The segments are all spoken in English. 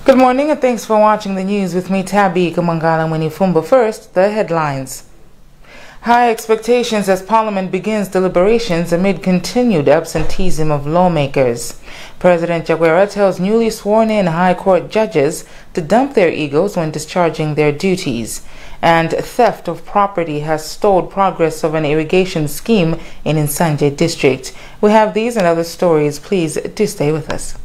Good morning and thanks for watching the news with me, Tabi Kamangala Winifumba. First, the headlines. High expectations as Parliament begins deliberations amid continued absenteeism of lawmakers. President Jaguera tells newly sworn-in High Court judges to dump their egos when discharging their duties. And theft of property has stalled progress of an irrigation scheme in Nsanje district. We have these and other stories. Please do stay with us.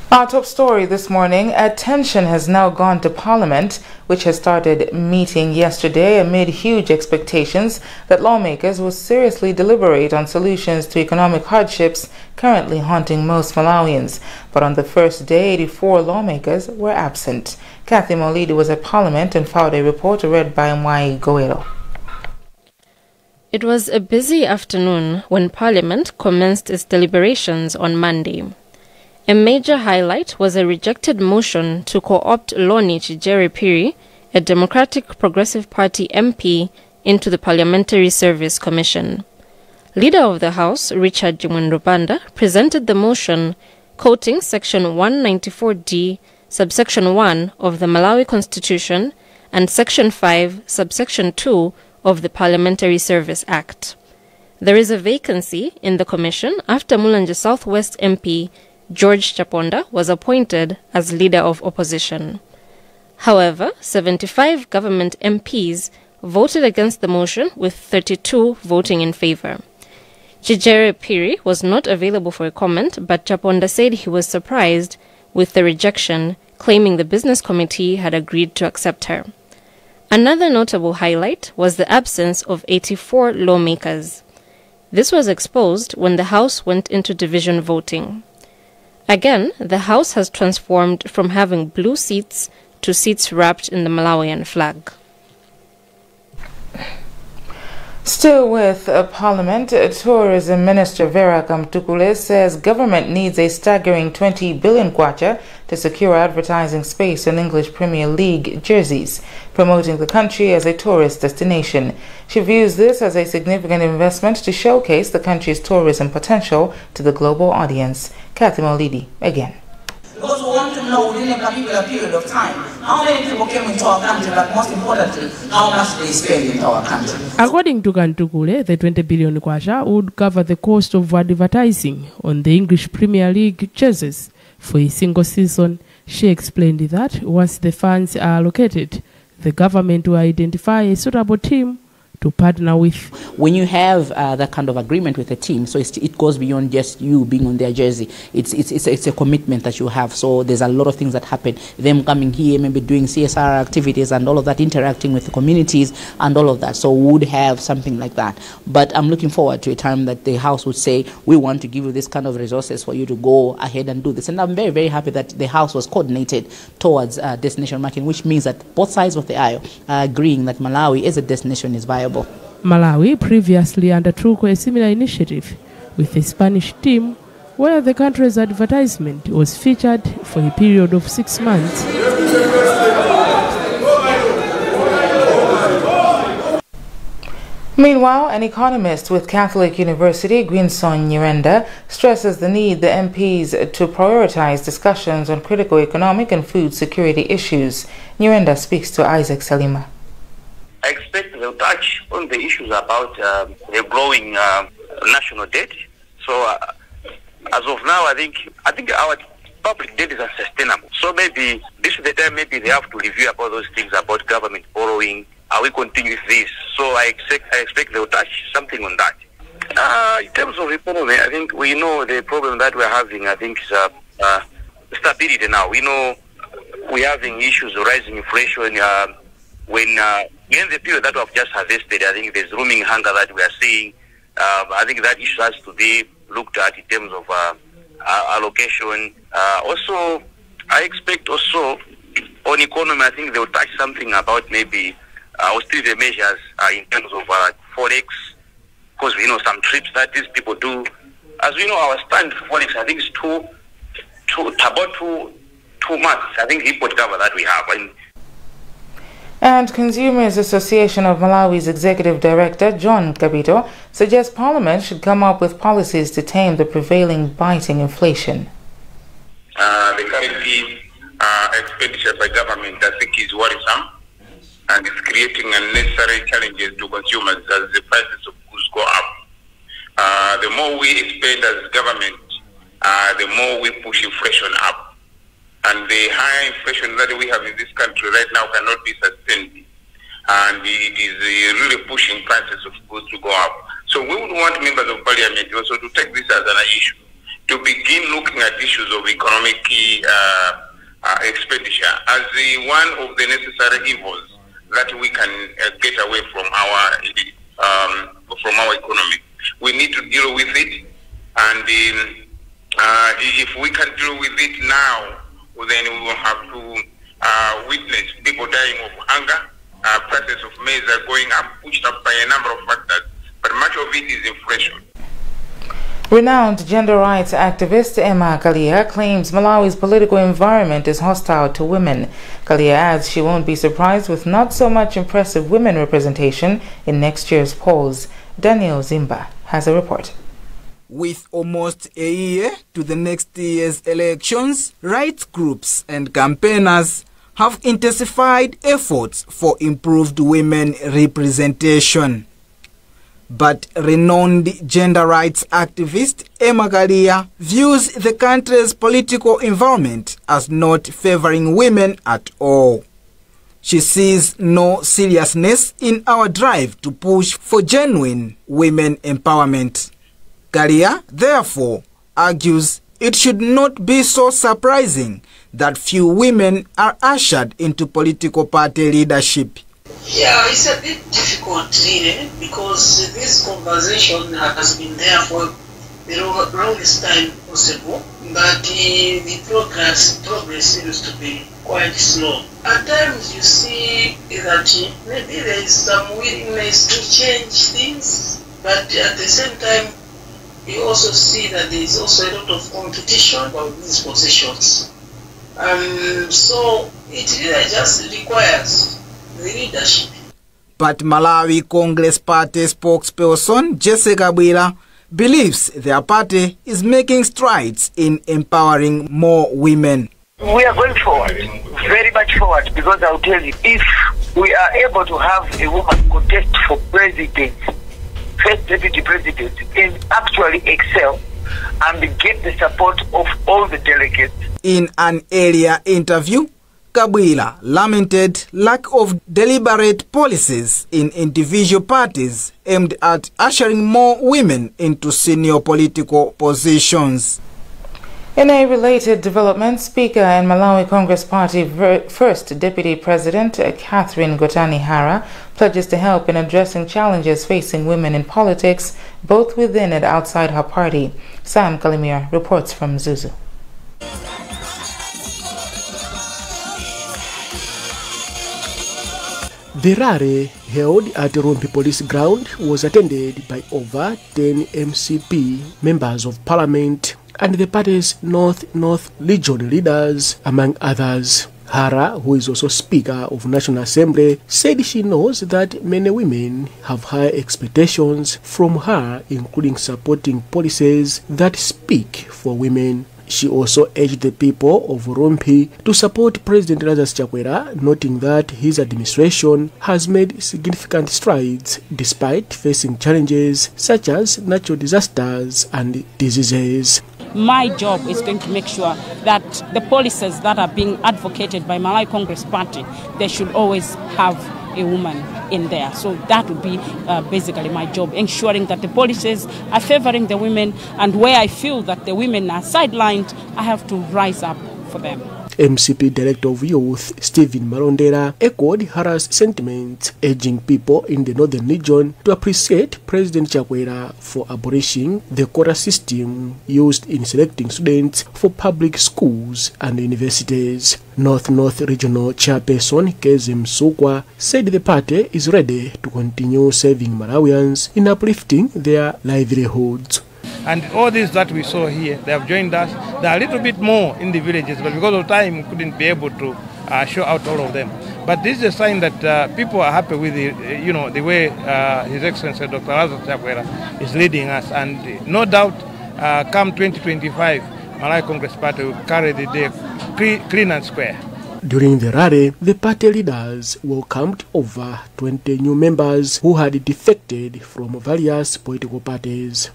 Our top story this morning, attention has now gone to Parliament, which has started meeting yesterday amid huge expectations that lawmakers will seriously deliberate on solutions to economic hardships currently haunting most Malawians. But on the first day, 84 lawmakers were absent. Kathy Molidi was at Parliament and filed a report read by Mwai Goelo. It was a busy afternoon when Parliament commenced its deliberations on Monday. A major highlight was a rejected motion to co-opt Loni Chijere Piri, a Democratic Progressive Party MP, into the Parliamentary Service Commission. Leader of the House, Richard Jimwendobanda, presented the motion, quoting Section 194D, subsection 1 of the Malawi Constitution and Section 5, subsection 2 of the Parliamentary Service Act. There is a vacancy in the commission after Mulanje Southwest MP George Chaponda was appointed as leader of opposition. However, 75 government MPs voted against the motion, with 32 voting in favor. Chijere Piri was not available for a comment, but Chaponda said he was surprised with the rejection, claiming the business committee had agreed to accept her. Another notable highlight was the absence of 84 lawmakers. This was exposed when the House went into division voting. Again, the House has transformed from having blue seats to seats wrapped in the Malawian flag. Still with Parliament, Tourism Minister Vera Kamtukule says government needs a staggering 20 billion kwacha to secure advertising space in English Premier League jerseys, promoting the country as a tourist destination. She views this as a significant investment to showcase the country's tourism potential to the global audience. Kathy Molidi again. Because we want to know within a particular period of time how many people came into our country, but most importantly, how much they spend in our country. According to Kantukule, the 20 billion kwacha would cover the cost of advertising on the English Premier League jerseys for a single season. She explained that once the funds are allocated, the government will identify a suitable team to partner with. When you have that kind of agreement with a team, so it goes beyond just you being on their jersey. It's a commitment that you have. So there's a lot of things that happen. Them coming here, maybe doing CSR activities and all of that, interacting with the communities and all of that. So we would have something like that. But I'm looking forward to a time that the House would say, we want to give you this kind of resources for you to go ahead and do this. And I'm very, very happy that the House was coordinated towards destination marketing, which means that both sides of the aisle are agreeing that Malawi as a destination is viable. Malawi previously undertook a similar initiative with a Spanish team where the country's advertisement was featured for a period of 6 months. Meanwhile, an economist with Catholic University, Gwinson Nyirenda, stresses the need the MPs to prioritize discussions on critical economic and food security issues. Nyirenda speaks to Isaac Salima. I expect they'll touch on the issues about the growing national debt. So as of now, I think our public debt is unsustainable. So maybe this is the time maybe they have to review about those things about government borrowing. Are we continue with this? So I expect they'll touch something on that. In terms of economy, I think we know the problem that we're having, I think, is stability now. We know we're having issues of rising inflation. When in the period that we have just harvested, I think there's rooming hunger that we are seeing. I think that issue has to be looked at in terms of allocation. Also, I expect also on economy, I think they will touch something about maybe austerity measures in terms of forex, because we know some trips that these people do. As we know, our stand for forex, I think is about two months. I think import cover that we have. And Consumers Association of Malawi's Executive Director, John Kabito, suggests Parliament should come up with policies to tame the prevailing biting inflation. The current expenditure by government, I think, is worrisome, and it's creating unnecessary challenges to consumers as the prices of goods go up. The more we spend as government, the more we push inflation up. And the high inflation that we have in this country right now cannot be sustained. And it is really pushing prices of goods to go up. So we would want members of parliament also to take this as an issue, to begin looking at issues of economic expenditure as one of the necessary evils that we can get away from our economy. We need to deal with it, and if we can deal with it now, then we will have to witness people dying of hunger. Prices of maize are going up, pushed up by a number of factors, but much of it is inflation. Renowned gender rights activist Emma Kalia claims Malawi's political environment is hostile to women. Kalia adds she won't be surprised with not so much impressive women representation in next year's polls. Daniel Zimba has a report. With almost a year to the next year's elections, rights groups and campaigners have intensified efforts for improved women representation. But renowned gender rights activist Emma Kalia views the country's political environment as not favoring women at all. She sees no seriousness in our drive to push for genuine women empowerment. Kalia, therefore, argues it should not be so surprising that few women are ushered into political party leadership. Yeah, it's a bit difficult, really, because this conversation has been there for the longest time possible, but the progress seems to be quite slow. At times you see that maybe there is some willingness to change things, but at the same time, you also see that there is also a lot of competition about these positions. So it really just requires the leadership. But Malawi Congress Party spokesperson Jessica Abale believes their party is making strides in empowering more women. We are going forward, very much forward, because I'll tell you, if we are able to have a woman contest for president, first deputy president, and actually excel and get the support of all the delegates. In an earlier interview, Abale lamented lack of deliberate policies in individual parties aimed at ushering more women into senior political positions. In a related development, Speaker and Malawi Congress Party First Deputy President Catherine Gotani Hara pledges to help in addressing challenges facing women in politics, both within and outside her party. Sam Kalimir reports from Zuzu. The rally held at Rompi Police Ground was attended by over 10 MCP members of Parliament and the party's North Region leaders, among others. Hara, who is also Speaker of National Assembly, said she knows that many women have high expectations from her, including supporting policies that speak for women. She also urged the people of Rompi to support President Lazarus Chakwera, noting that his administration has made significant strides despite facing challenges such as natural disasters and diseases. My job is going to make sure that the policies that are being advocated by Malawi Congress Party, they should always have a woman in there. So that would be basically my job, ensuring that the policies are favoring the women, and where I feel that the women are sidelined, I have to rise up for them. MCP Director of Youth Stephen Marondera echoed Hara's sentiments, urging people in the northern region to appreciate President Chakwera for abolishing the quota system used in selecting students for public schools and universities. North Regional Chairperson Kezem Sukwa said the party is ready to continue serving Malawians in uplifting their livelihoods. And all these that we saw here, they have joined us. There are a little bit more in the villages, but because of time, we couldn't be able to show out all of them. But this is a sign that people are happy with the way His Excellency Dr. Lazarus Chakwera is leading us, and no doubt, come 2025, Malawi Congress Party will carry the day clean and square. During the rally, the party leaders welcomed over 20 new members who had defected from various political parties.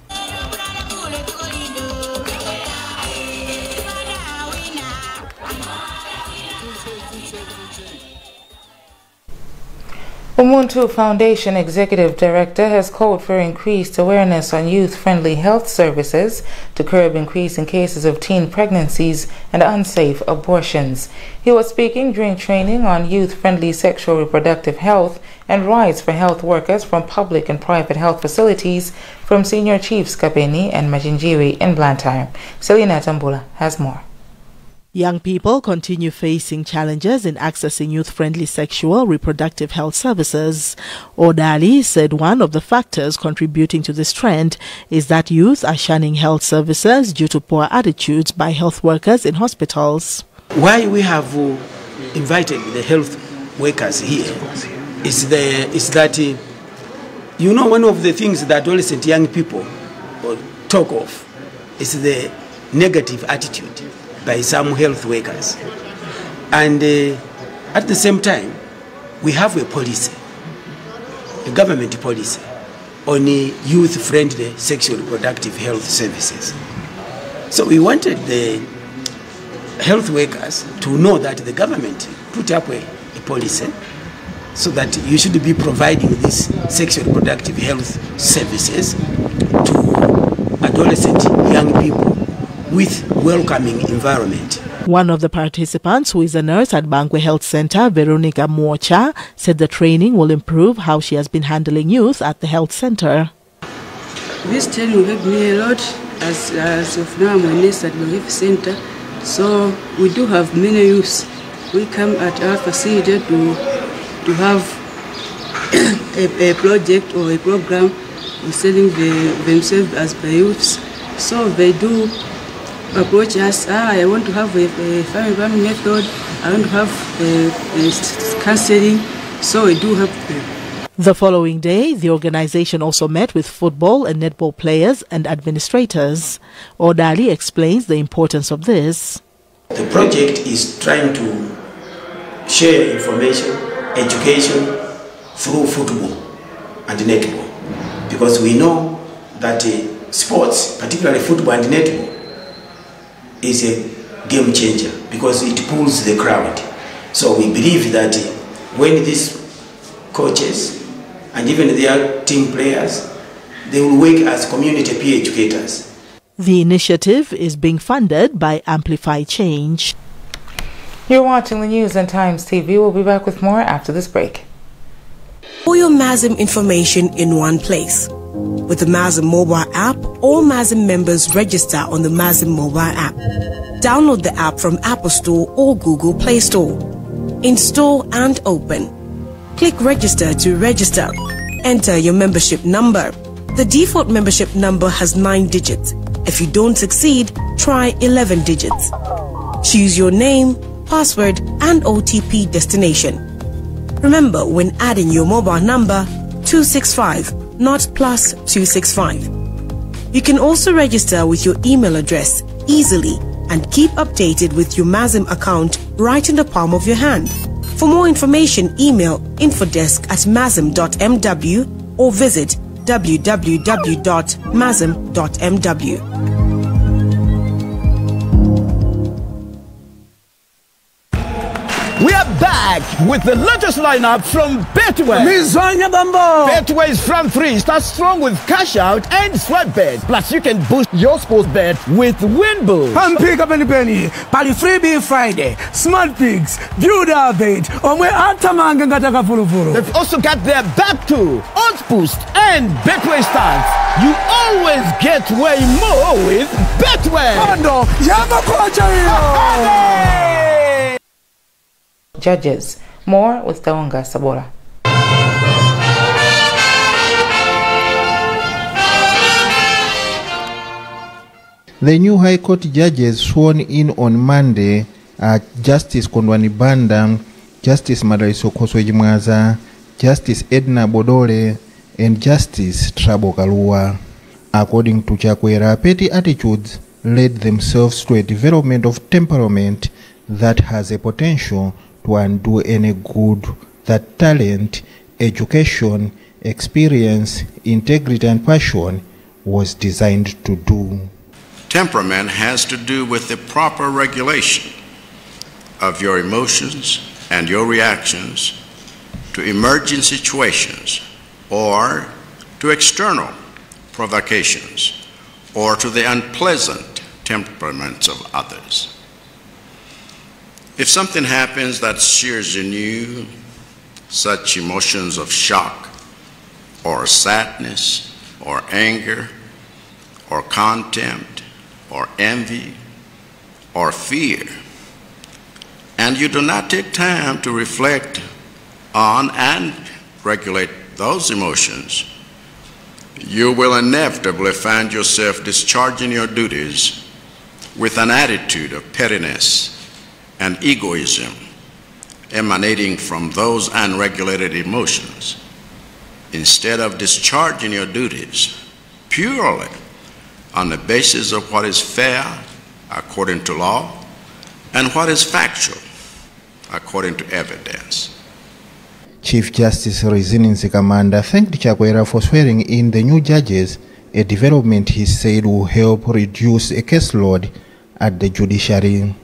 Umuntu Foundation Executive Director has called for increased awareness on youth-friendly health services to curb increasing cases of teen pregnancies and unsafe abortions. He was speaking during training on youth-friendly sexual reproductive health and rights for health workers from public and private health facilities from Senior Chiefs Kapeni and Majinjiri in Blantyre. Selina Tambula has more. Young people continue facing challenges in accessing youth-friendly sexual reproductive health services. Odali said one of the factors contributing to this trend is that youth are shunning health services due to poor attitudes by health workers in hospitals. Why we have invited the health workers here is that one of the things that adolescent young people talk of is the negative attitude by some health workers. And at the same time, we have a policy, a government policy, on youth-friendly sexual reproductive health services. So we wanted the health workers to know that the government put up a policy so that you should be providing these sexual reproductive health services to adolescent young people with welcoming environment. One of the participants, who is a nurse at Bangwe Health Center, Veronica Mocha, said the training will improve how she has been handling youth at the health center. This training will help me a lot as of now I'm a nurse at Bangwe Health Center. So we do have many youths. We come at our facility to have a project or a program concerning themselves as the youths. So they do approach us, I want to have a family planning method, I want to have counseling, so we do help them. The following day, the organization also met with football and netball players and administrators. Odali explains the importance of this. The project is trying to share information, education through football and netball, because we know that sports, particularly football and netball, is a game changer because it pulls the crowd. So we believe that when these coaches and even their team players, they will work as community peer educators. The initiative is being funded by Amplify Change. You're watching the news on Times TV. We'll be back with more after this break. All your MASM information in one place. With the MASM mobile app, all MASM members register on the MASM mobile app. Download the app from Apple Store or Google Play Store. Install and open. Click register to register. Enter your membership number. The default membership number has 9 digits. If you don't succeed, try 11 digits. Choose your name, password and OTP destination. Remember, when adding your mobile number, 265, not plus 265. You can also register with your email address easily and keep updated with your MASM account right in the palm of your hand. For more information, email info@masm.mw or visit www.masm.mw. We are back with the latest lineup from Betway. Betway is front three. Start strong with cash out and sweat bet. Plus, you can boost your sports bet with Win Boost. And pick up any penny. Pali freebie Friday. Smart Pigs. Build our bait. They've also got their back to Odds Boost and Betway Stars. You always get way more with Betway. Judges. More with Taonga Sabora. The new High Court judges sworn in on Monday are Justice Kondwani Banda, Justice Madaliso Khoswe-Jimwaza, Justice Edna Bodole, and Justice Trabo Kalua. According to Chakwera, petty attitudes led themselves to a development of temperament that has a potential to undo any good that talent, education, experience, integrity, and passion was designed to do. Temperament has to do with the proper regulation of your emotions and your reactions to emerging situations or to external provocations or to the unpleasant temperaments of others. If something happens that stirs in you such emotions of shock or sadness or anger or contempt or envy or fear, and you do not take time to reflect on and regulate those emotions, you will inevitably find yourself discharging your duties with an attitude of pettiness and egoism emanating from those unregulated emotions, instead of discharging your duties purely on the basis of what is fair according to law and what is factual according to evidence. Chief Justice Rizini Nzikamanda thanked Chakwera for swearing in the new judges, a development he said will help reduce a caseload at the judiciary.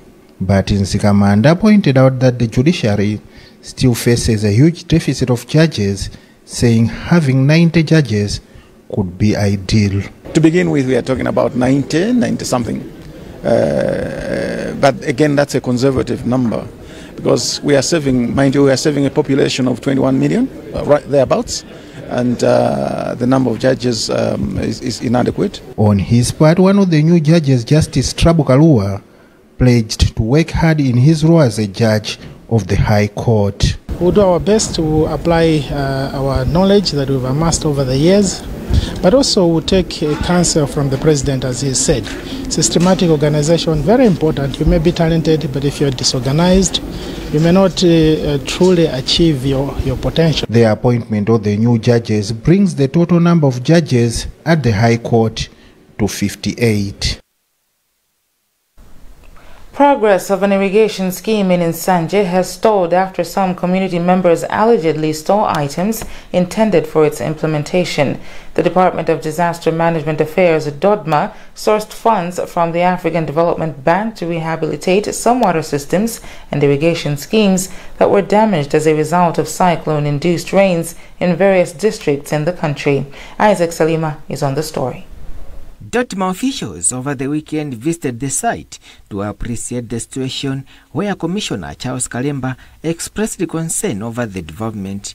But Nzikamanda pointed out that the judiciary still faces a huge deficit of judges, saying having 90 judges could be ideal. To begin with, we are talking about 90 something. But again, that's a conservative number, because we are serving, mind you, we are serving a population of 21 million, right thereabouts, and the number of judges is inadequate. On his part, one of the new judges, Justice Trabo Kalua, pledged to work hard in his role as a judge of the High Court. We'll do our best to apply our knowledge that we've amassed over the years, but also we'll take counsel from the President, as he said. Systematic organization, very important. You may be talented, but if you're disorganized, you may not truly achieve your potential. The appointment of the new judges brings the total number of judges at the High Court to 58. Progress of an irrigation scheme in Nsanje has stalled after some community members allegedly stole items intended for its implementation. The Department of Disaster Management Affairs, DODMA, sourced funds from the African Development Bank to rehabilitate some water systems and irrigation schemes that were damaged as a result of cyclone-induced rains in various districts in the country. Isaac Salima is on the story. DOTMA officials over the weekend visited the site to appreciate the situation, where Commissioner Charles Kalemba expressed concern over the development.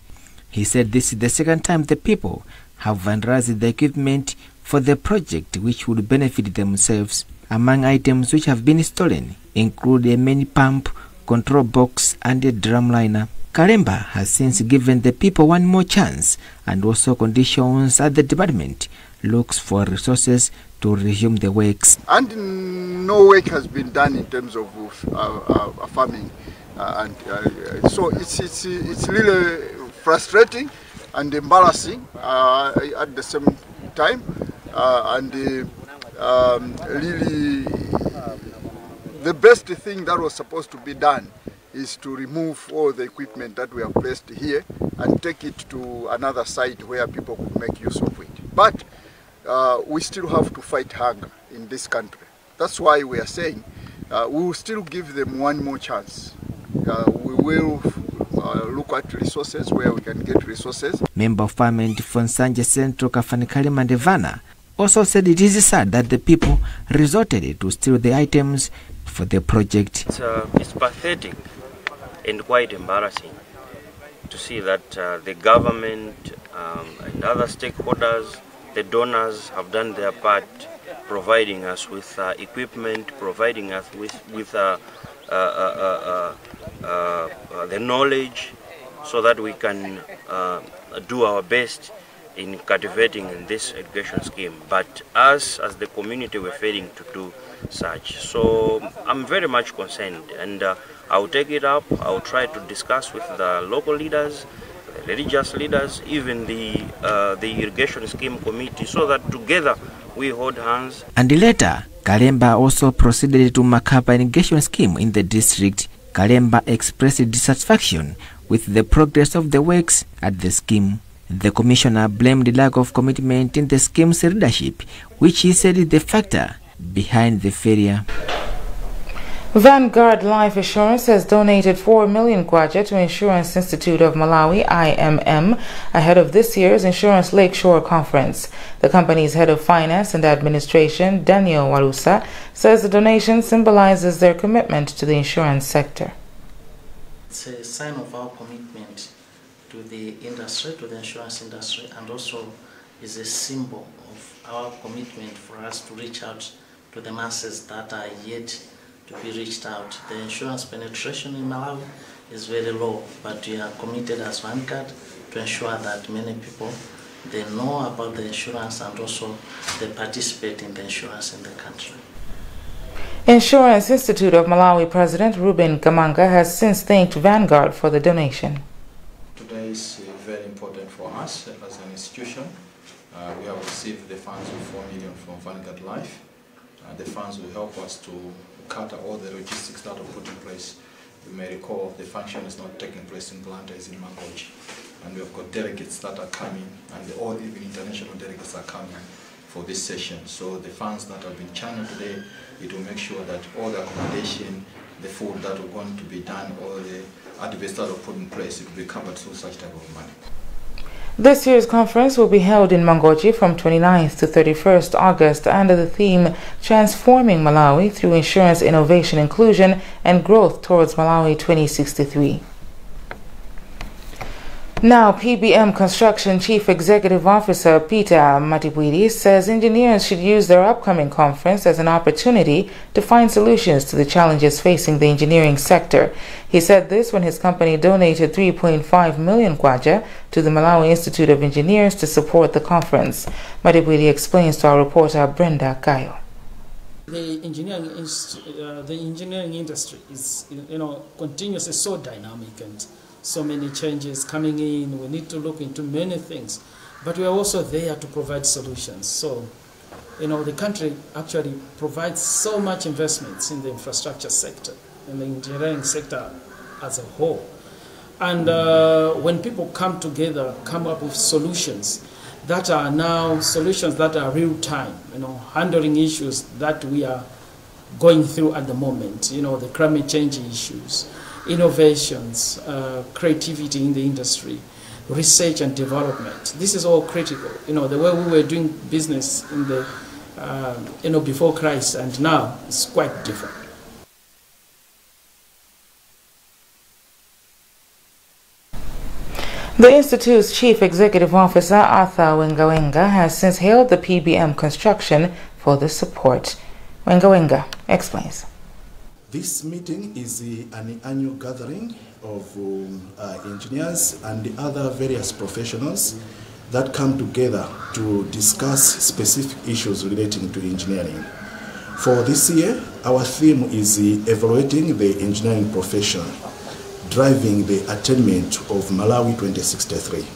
He said this is the second time the people have vandalized the equipment for the project, which would benefit themselves. Among items which have been stolen include a mini pump, control box and a drumliner. Kalemba has since given the people one more chance and also conditions that the department looks for resources to resume the works. And no work has been done in terms of farming, so it's really frustrating and embarrassing at the same time, really the best thing that was supposed to be done is to remove all the equipment that we have placed here and take it to another site where people could make use of it. But we still have to fight hunger in this country. That's why we are saying we will still give them one more chance. We will look at resources where we can get resources. Member of Parliament for Nsanje Central Kafani Kalimandevana also said it is sad that the people resorted to steal the items for the project. It's pathetic and quite embarrassing to see that the government and other stakeholders, the donors, have done their part, providing us with equipment, providing us with the knowledge, so that we can do our best in cultivating in this education scheme. But us as the community, we're failing to do such. So I'm very much concerned, and I'll take it up. I'll try to discuss with the local leaders, the religious leaders, even the irrigation scheme committee, so that together we hold hands. And later, Kalemba also proceeded to mark up an irrigation scheme in the district. Kalemba expressed dissatisfaction with the progress of the works at the scheme. The commissioner blamed the lack of commitment in the scheme's leadership, which he said is the factor behind the failure. Vanguard Life Assurance has donated 4 million kwacha to Insurance Institute of Malawi, IMM, ahead of this year's Insurance Lakeshore Conference. The company's head of finance and administration, Daniel Walusa, says the donation symbolizes their commitment to the insurance sector. It's a sign of our commitment to the industry, to the insurance industry, and also is a symbol of our commitment for us to reach out to the masses that are yet to be reached out. The insurance penetration in Malawi is very low, but we are committed as Vanguard to ensure that many people, they know about the insurance and also they participate in the insurance in the country. Insurance Institute of Malawi President Ruben Kamanga has since thanked Vanguard for the donation. Today is very important for us as an institution. We have received the funds of 4 million from Vanguard Life. The funds will help us to cater all the logistics that are put in place. You may recall the function is not taking place in Blantyre, it's in Mangochi. And we have got delegates that are coming, and all even international delegates are coming for this session. So the funds that have been channeled today, it will make sure that all the accommodation, the food that are going to be done, all the activities that are put in place, it will be covered through such type of money. This year's conference will be held in Mangochi from 29th to 31st August under the theme Transforming Malawi through Insurance Innovation, Inclusion and Growth towards Malawi 2063. Now, PBM Construction Chief Executive Officer Peter Matibwiri says engineers should use their upcoming conference as an opportunity to find solutions to the challenges facing the engineering sector. He said this when his company donated 3.5 million kwacha to the Malawi Institute of Engineers to support the conference. Matibwiri explains to our reporter Brenda Kayo. The engineering industry is, continuously so dynamic and so many changes coming in. We need to look into many things, but we are also there to provide solutions. So, the country actually provides so much investments in the infrastructure sector, in the engineering sector as a whole. And when people come together, come up with solutions that are now solutions that are real time, handling issues that we are going through at the moment, the climate change issues, innovations, creativity in the industry, research and development. This is all critical. The way we were doing business in the, before Christ and now is quite different. The Institute's Chief Executive Officer, Arthur Wenga has since hailed the PBM Construction for the support. Wenga explains. This meeting is an annual gathering of engineers and the other various professionals that come together to discuss specific issues relating to engineering. For this year, our theme is evaluating the engineering profession, driving the attainment of Malawi 2063.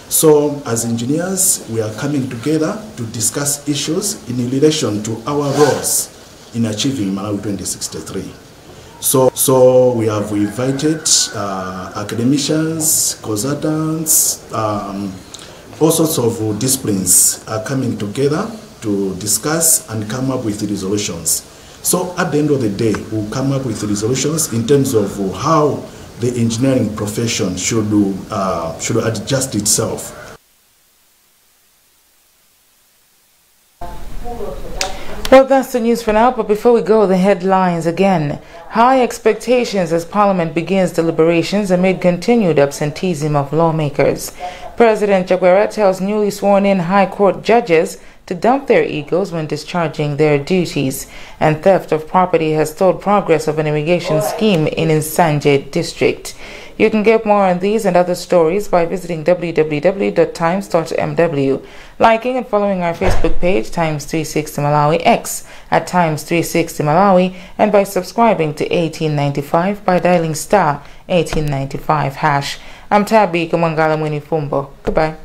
So, as engineers, we are coming together to discuss issues in relation to our roles in achieving Malawi 2063. So we have invited academicians, consultants, all sorts of disciplines are coming together to discuss and come up with resolutions. So at the end of the day, we'll come up with resolutions in terms of how the engineering profession should adjust itself. Well, that's the news for now, but before we go, the headlines again. High expectations as Parliament begins deliberations amid continued absenteeism of lawmakers. President Chakwera tells newly sworn-in High Court judges to dump their egos when discharging their duties. And theft of property has stalled progress of an irrigation scheme in Nsanje district. You can get more on these and other stories by visiting www.times.mw, liking and following our Facebook page, Times 360 Malawi, X at Times 360 Malawi, and by subscribing to 1895 by dialing *1895 #. I'm Tabi Kumangala Mwini Fumbo. Goodbye.